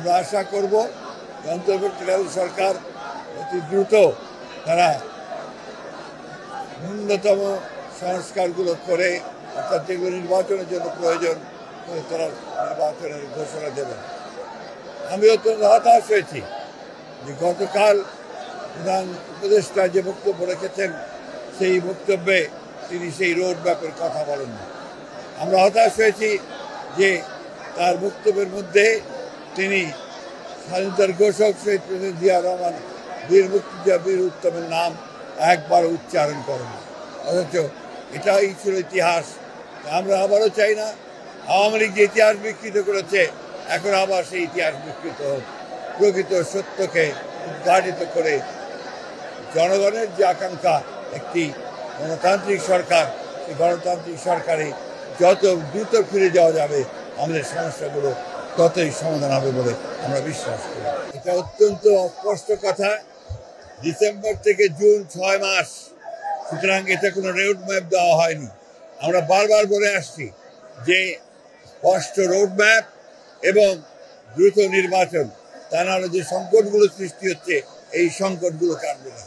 আমরা আশা করব অন্তর্বর্তীকালীন সরকার অতি দ্রুত তারা ন্যূনতম সংস্কারগুলো করে, অর্থাৎ যেগুলো নির্বাচনের জন্য প্রয়োজন তারা নির্বাচনের ঘোষণা দেবেন। আমি অত্যন্ত হতাশ হয়েছি যে গতকাল প্রধান উপদেষ্টা যে বক্তব্য রেখেছেন সেই বক্তব্যে তিনি সেই রোড ম্যাপের কথা বলেন না। আমরা হতাশ হয়েছি যে তার বক্তব্যের মধ্যে তিনি স্বাধীনতার ঘোষক শহীদ প্রেসিডেন্ট জিয়া রহমান বীর মুক্তিযোদ্ধা বীর উত্তমের নাম একবার উচ্চারণ করেন, অথচ এটাই ছিল ইতিহাস। আমরা আবারও চাই না আওয়ামী লীগ যে ইতিহাস বিকৃত করেছে এখন আবার সেই ইতিহাস বিকৃত হোক। প্রকৃত সত্যকে উদ্ঘাটিত করে জনগণের যে আকাঙ্ক্ষা একটি গণতান্ত্রিক সরকার, সেই গণতান্ত্রিক সরকারে যত দ্রুত ফিরে যাওয়া যাবে আমাদের সমস্যাগুলো ততই সমাধান হবে বলে আমরা বিশ্বাস করি। এটা অত্যন্ত অস্পষ্ট কথা। ডিসেম্বর থেকে জুন 6 মাস, সুতরাং এটা কোনো রোড ম্যাপ দেওয়া হয়নি। আমরা বারবার বলে আসছি যে স্পষ্ট রোড ম্যাপ এবং দ্রুত নির্বাচন, তা নাহলে যে সংকটগুলো সৃষ্টি হচ্ছে এই সংকটগুলো কাটবে না।